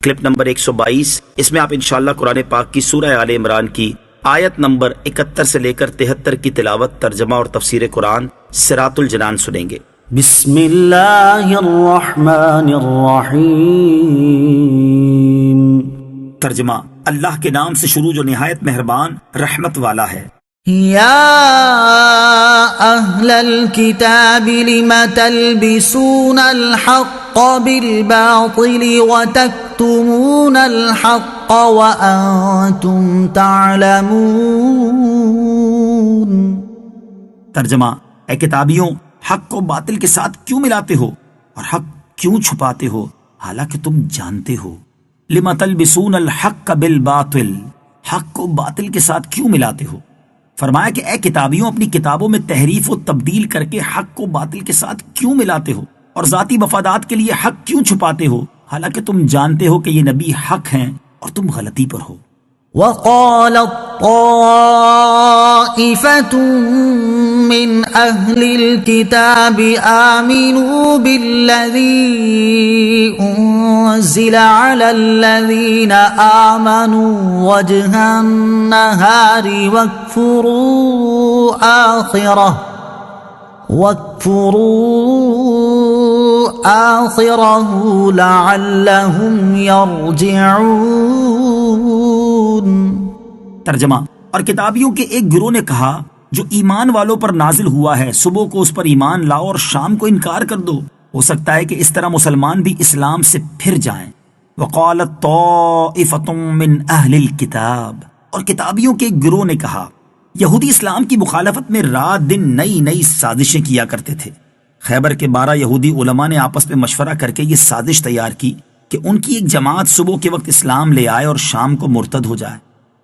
Clip number 122. اس میں آپ انشاءاللہ قرآن پاک کی سورہ آل عمران کی آیت نمبر 71 سے لے کر 73 کی تلاوت، ترجمہ اور تفسیر قرآن صراط الجنان سنیں گے. بسم اللہ الرحمن الرحیم. ترجمہ: اللہ کے نام سے شروع جو نہایت مہربان رحمت والا ہے. یا اہل الکتاب لم تلبسون الحق بالباطل وتکتمون الحق وانتم تعلمون. ترجمہ: اے کتابیوں، حق کو باطل کے ساتھ کیوں ملاتے ہو اور حق کیوں چھپاتے ہو حالانکہ تم جانتے ہو. لم تلبسون الحق بالباطل، حق کو باطل کے ساتھ کیوں ملاتے ہو. فرمایا کہ اے کتابیوں، اپنی کتابوں میں تحریف و تبدیل کر کے حق کو باطل کے ساتھ کیوں ملاتے ہو اور ذاتی مفادات کے لیے حق کیوں چھپاتے ہو حالانکہ تم جانتے ہو کہ یہ نبی حق ہیں اور تم غلطی پر ہو. وقالت طائفة من أهل الكتاب آمنوا بالذي أنزل على الذين آمنوا وجه النهار واكفروا آخره لعلهم يرجعون. ترجمہ: اور کتابیوں کے ایک گروہ نے کہا جو ایمان والوں پر نازل ہوا ہے، صبح کو اس پر ایمان لاؤ اور شام کو انکار کر دو، ہو سکتا ہے کہ اس طرح مسلمان بھی اسلام سے پھر جائیں. وقالت طائفة من اہل الکتاب، اور کتابیوں کے ایک گروہ نے کہا. یہودی اسلام کی مخالفت میں رات دن نئی نئی سازشیں کیا کرتے تھے. خیبر کے 12 یہودی علماء نے آپس میں مشورہ کر کے یہ سازش تیار کی کہ ان کی ایک جماعت صبح کے وقت اسلام لے آئے اور شام کو مرتد ہو جائے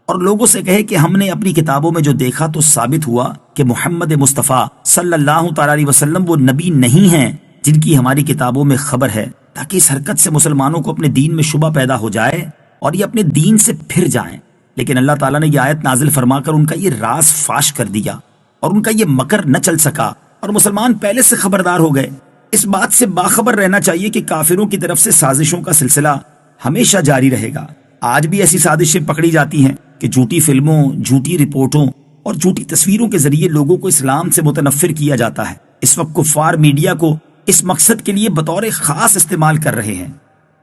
اور لوگوں سے کہے کہ ہم نے اپنی کتابوں میں جو دیکھا تو ثابت ہوا کہ محمد مصطفیٰ صلی اللہ تعالی علیہ وسلم وہ نبی نہیں ہیں جن کی ہماری کتابوں میں خبر ہے، تاکہ اس حرکت سے مسلمانوں کو اپنے دین میں شبہ پیدا ہو جائے اور یہ اپنے دین سے پھر جائیں. لیکن اللہ تعالیٰ نے یہ آیت نازل فرما کر ان کا یہ راز فاش کر دیا اور ان کا یہ مکر نہ چل سکا اور مسلمان پہلے سے خبردار ہو گئے. اس بات سے باخبر رہنا چاہیے کہ کافروں کی طرف سے سازشوں کا سلسلہ ہمیشہ جاری رہے گا. آج بھی ایسی سازشیں پکڑی جاتی ہیں کہ جھوٹی فلموں، جھوٹی رپورٹوں اور جھوٹی تصویروں کے ذریعے لوگوں کو اسلام سے متنفر کیا جاتا ہے. اس وقت کفار میڈیا کو اس مقصد کے لیے بطور خاص استعمال کر رہے ہیں.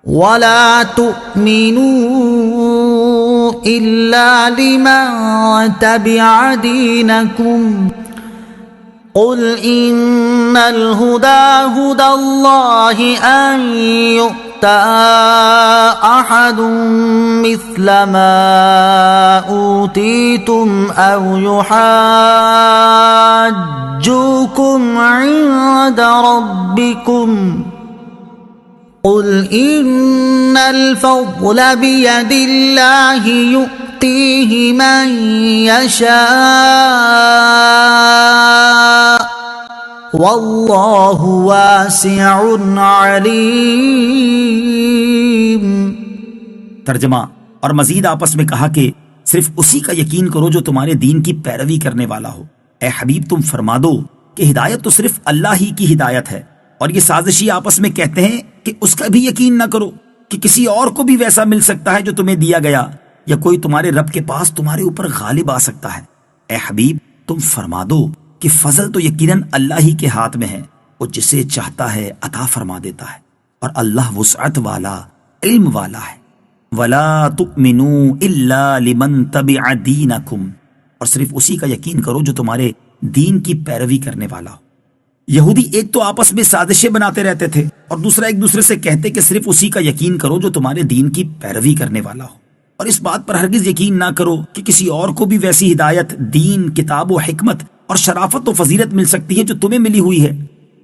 وَلَا تُؤْمِنُوا إِلَّا لِمَن تَبِعَ دِينَكُمْ قُلْ إِنَّ الْهُدَى هُدَى اللَّهِ أَن يُؤْتَى أَحَدٌ مِثْلَ مَا أُوتِيتُمْ أَوْ يُحَاجُّوكُمْ عِندَ رَبِّكُمْ قُلْ إِنَّ الْفَضْلَ بِيَدِ اللَّهِ يُؤْتِيهِ مَن يَشَاءُ وَاللَّهُ وَاسِعٌ عَلِيمٌ. ترجمہ: اور مزید آپس میں کہا کہ صرف اسی کا یقین کرو جو تمہارے دین کی پیروی کرنے والا ہو. اے حبیب، تم فرما دو کہ ہدایت تو صرف اللہ ہی کی ہدایت ہے، اور یہ سازشی آپس میں کہتے ہیں کہ اس کا بھی یقین نہ کرو کہ کسی اور کو بھی ویسا مل سکتا ہے جو تمہیں دیا گیا، یا کوئی تمہارے رب کے پاس تمہارے اوپر غالب آ سکتا ہے. اے حبیب، تم فرما دو کہ فضل تو یقیناً اللہ ہی کے ہاتھ میں ہے، وہ جسے چاہتا ہے عطا فرما دیتا ہے، اور اللہ وسعت والا، علم والا ہے. وَلَا تُؤْمِنُوا إِلَّا لِمَن تَبِعَ دِينَكُمْ، اور صرف اسی کا یقین کرو جو تمہارے دین کی پیروی کرنے والا ہو. یہودی ایک تو آپس میں سازشیں بناتے رہتے تھے اور دوسرا ایک دوسرے سے کہتے کہ صرف اسی کا یقین کرو جو تمہارے دین کی پیروی کرنے والا ہو، اور اس بات پر ہرگز یقین نہ کرو کہ کسی اور کو بھی ویسی ہدایت، دین، کتاب و حکمت اور شرافت و فضیلت مل سکتی ہے جو تمہیں ملی ہوئی ہے.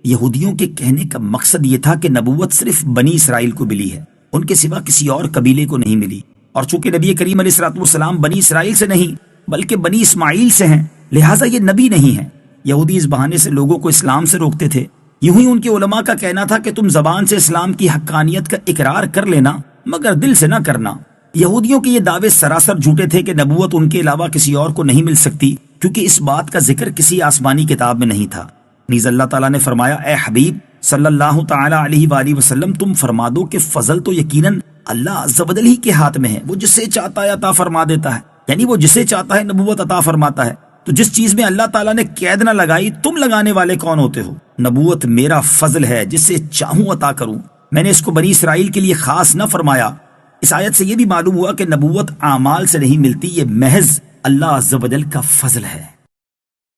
یہودیوں کے کہنے کا مقصد یہ تھا کہ نبوت صرف بنی اسرائیل کو ملی ہے، ان کے سوا کسی اور قبیلے کو نہیں ملی، اور چونکہ نبی کریم علیہ الصلوۃ والسلام بنی اسرائیل سے نہیں بلکہ بنی اسماعیل سے ہیں، لہٰذا یہ نبی نہیں ہیں. یہودی اس بہانے سے لوگوں کو اسلام سے روکتے تھے. یوں ہی ان کے علماء کا کہنا تھا کہ تم زبان سے اسلام کی حقانیت کا اقرار کر لینا مگر دل سے نہ کرنا. یہودیوں کے یہ دعوے سراسر جھوٹے تھے کہ نبوت ان کے علاوہ کسی اور کو نہیں مل سکتی، کیونکہ اس بات کا ذکر کسی آسمانی کتاب میں نہیں تھا. نیز اللہ تعالیٰ نے فرمایا، اے حبیب صلی اللہ تعالی علیہ وآلہ وسلم تم فرما دو کہ فضل تو یقیناً اللہ عز و جل ہی کے ہاتھ میں ہے، وہ جسے چاہتا ہے عطا فرما دیتا ہے، یعنی وہ جسے چاہتا ہے نبوت عطا فرماتا ہے۔ تو جس چیز میں اللہ تعالیٰ نے قید نہ لگائی، تم لگانے والے کون ہوتے ہو؟ نبوت میرا فضل ہے، جسے چاہوں عطا کروں، میں نے اس کو بنی اسرائیل کے لیے خاص نہ فرمایا۔ اس آیت سے یہ بھی معلوم ہوا کہ نبوت اعمال سے نہیں ملتی، یہ محض اللہ عز و جل کا فضل ہے۔